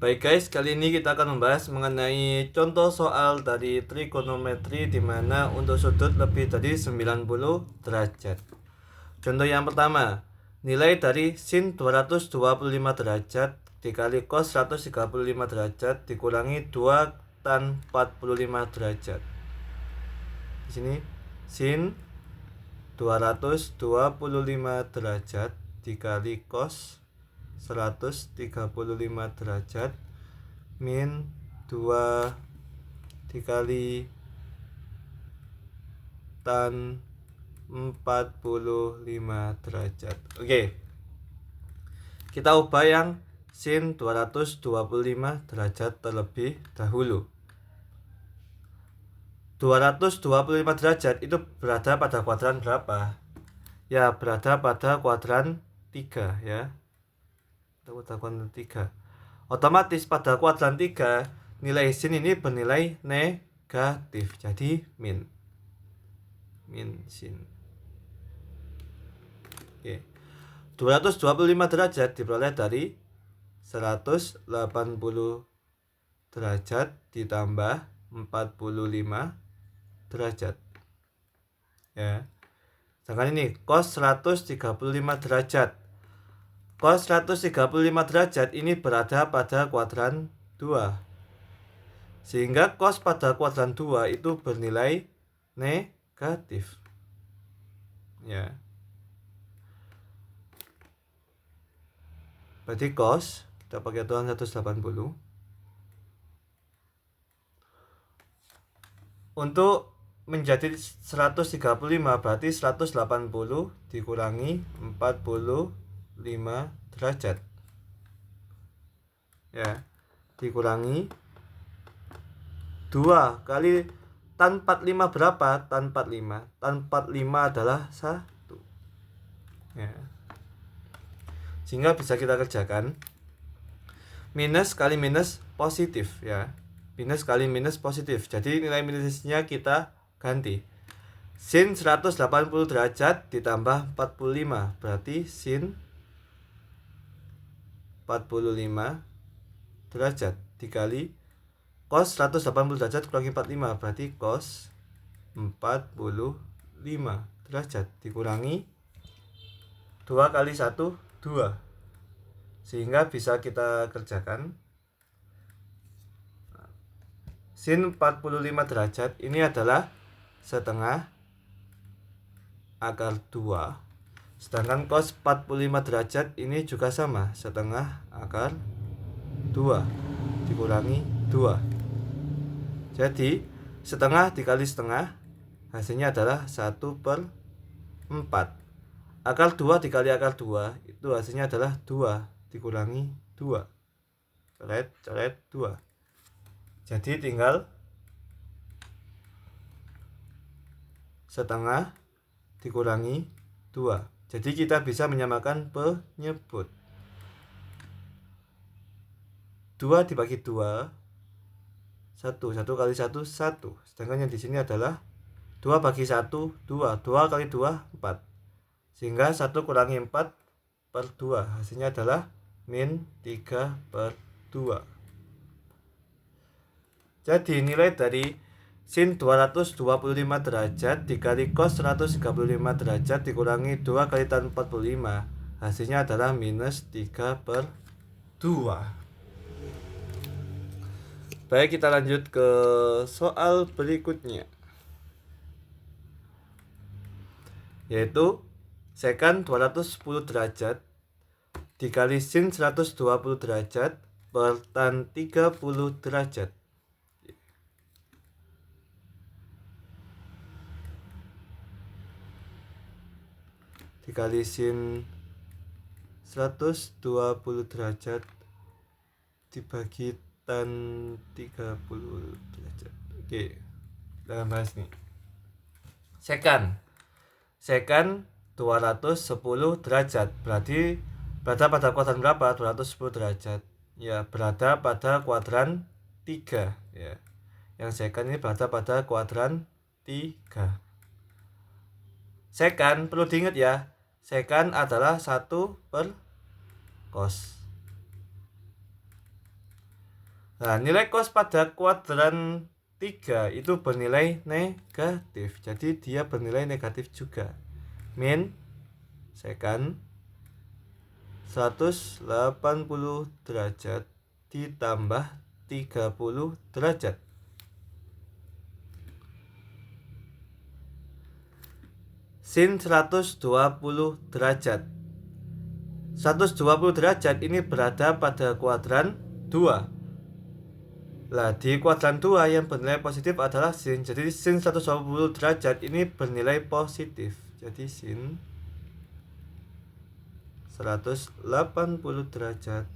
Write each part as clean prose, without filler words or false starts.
Baik guys, kali ini kita akan membahas mengenai contoh soal dari trigonometri di mana untuk sudut lebih dari 90 derajat. Contoh yang pertama, nilai dari sin 225 derajat dikali cos 135 derajat dikurangi 2 tan 45 derajat. Di sini sin 225 derajat dikali cos 135 derajat min 2 dikali tan 45 derajat. Oke. Kita ubah yang sin 225 derajat terlebih dahulu. 225 derajat itu berada pada kuadran berapa? Ya, berada pada kuadran 3 ya. Pada kuadran 3. Otomatis pada kuadran 3 nilai sin ini bernilai negatif. Jadi min sin. Oke. 225 derajat diperoleh dari 180 derajat ditambah 45 derajat. Ya. Sedangkan ini cos 135 derajat. Cos 135 derajat ini berada pada kuadran 2. Sehingga cos pada kuadran 2 itu bernilai negatif. Ya. Berarti cos kita pakai aturan 180. Untuk menjadi 135 berarti 180 dikurangi 45 derajat. Ya, dikurangi 2 kali tan 45 berapa? Tan 45. Tan 45 adalah 1. Ya. Sehingga bisa kita kerjakan minus kali minus positif ya. Minus kali minus positif. Jadi nilai minusnya kita ganti. Sin 180 derajat ditambah 45 berarti sin 45 derajat dikali cos 180 derajat kurangi 45 berarti cos 45 derajat dikurangi 2 kali 1 2. Sehingga bisa kita kerjakan sin 45 derajat ini adalah setengah akar 2. Sedangkan cos 45 derajat ini juga sama, setengah akar 2 dikurangi 2. Jadi setengah dikali setengah hasilnya adalah 1/4. Akar 2 dikali akar 2 itu hasilnya adalah 2 dikurangi 2. Coret 2. Jadi tinggal setengah dikurangi 2. Jadi kita bisa menyamakan penyebut. 2 dibagi 2 1 kali 1 1. Sedangkan yang di sini adalah 2 bagi 1 2. 2 kali 2 4. Sehingga 1 kurangi 4/2. Hasilnya adalah min 3/2. Jadi nilai dari sin 225 derajat dikali cos 135 derajat dikurangi 2 kali tan 45 hasilnya adalah minus 3/2. Baik, kita lanjut ke soal berikutnya, yaitu sekan 210 derajat dikali sin 120 derajat per tan 30 derajat. Dikali sin 120 derajat dibagi tan 30 derajat. Oke, kita bahas nih. Sekan 210 derajat berarti berada pada kuadran berapa? 210 derajat. Ya, berada pada kuadran 3 ya. Yang sekan ini berada pada kuadran 3. Sekan perlu diingat ya. Sekan adalah 1/cos. Nah, nilai cos pada kuadran 3 itu bernilai negatif. Jadi dia bernilai negatif juga. Min secant 180 derajat ditambah 30 derajat. Sin 120 derajat. 120 derajat ini berada pada kuadran 2. Nah, di kuadran 2 yang bernilai positif adalah sin. Jadi sin 120 derajat ini bernilai positif. Jadi sin 180 derajat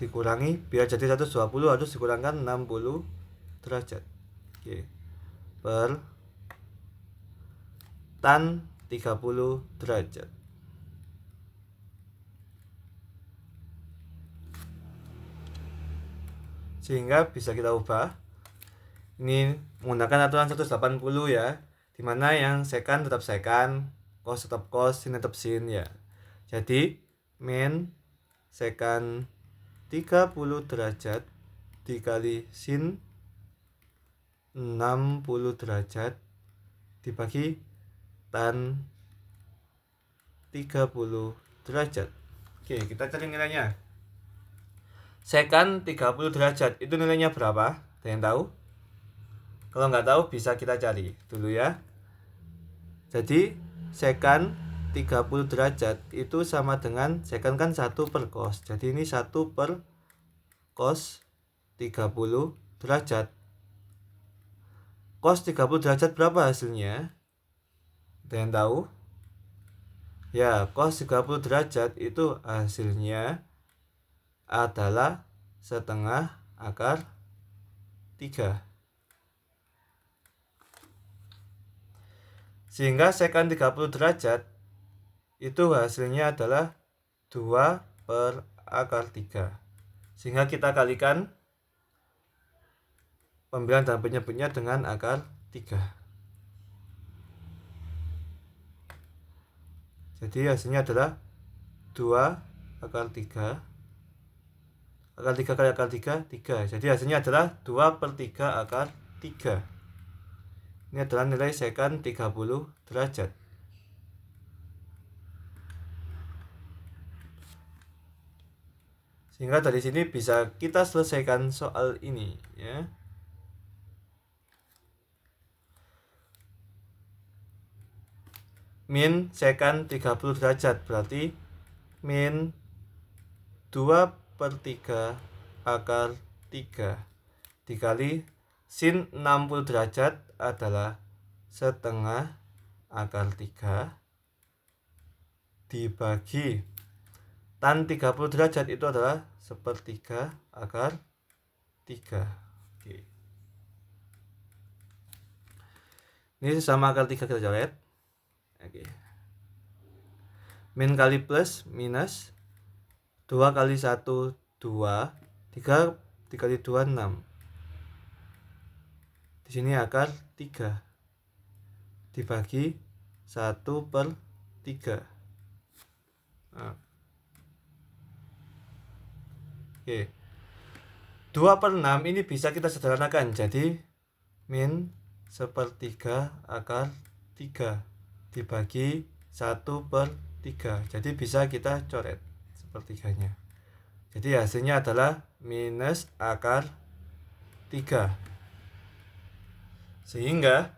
dikurangi, biar jadi 120 harus dikurangkan 60 derajat. Oke. Per tan 30 derajat. Sehingga bisa kita ubah. Ini menggunakan aturan 180 ya. Dimana yang secant tetap secant, cos tetap cos, sin tetap sin ya. Jadi min secant 30 derajat dikali sin 60 derajat dibagi tan 30 derajat. Oke, kita cari nilainya. Secant 30 derajat itu nilainya berapa? Ada yang tahu? Kalau nggak tahu bisa kita cari dulu ya. Jadi secant 30 derajat itu sama dengan secant kan 1 per cos. Jadi ini 1 per cos 30 derajat. Cos 30 derajat berapa hasilnya? Ada yang tahu? Ya, cos 30 derajat itu hasilnya adalah setengah akar 3. Sehingga secant 30 derajat itu hasilnya adalah 2 per akar 3. Sehingga kita kalikan pembilang dan penyebutnya dengan akar 3. Jadi hasilnya adalah 2 akar 3. Akar 3 kali akar 3, 3. Jadi hasilnya adalah 2 per 3 akar 3. Ini adalah nilai secant 30 derajat. Sehingga dari sini bisa kita selesaikan soal ini ya. Min secant 30 derajat berarti min 2 per 3 akar 3 dikali sin 60 derajat adalah setengah akar 3 dibagi tan 30 derajat itu adalah 1/3 akar 3. Oke. Ini sama akar 3 kita coret. Oke. Min kali plus minus 2 kali 1 2, 3 dikali 2 6. Di sini akar 3 dibagi 1 per 3. Nah. Oke. 2 per 6 ini bisa kita sederhanakan jadi min 1/3 akar 3 dibagi 1 per 3. Jadi bisa kita coret 1/3-nya. Jadi hasilnya adalah minus akar 3. Sehingga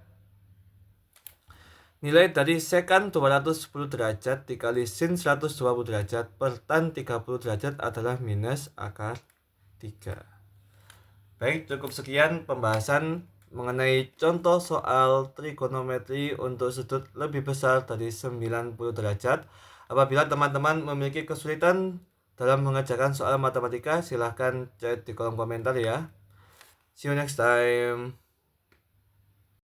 nilai dari secant 210 derajat dikali sin 120 derajat per tan 30 derajat adalah minus akar 3. Baik, cukup sekian pembahasan mengenai contoh soal trigonometri untuk sudut lebih besar dari 90 derajat. Apabila teman-teman memiliki kesulitan dalam mengerjakan soal matematika, silahkan chat di kolom komentar ya. See you next time.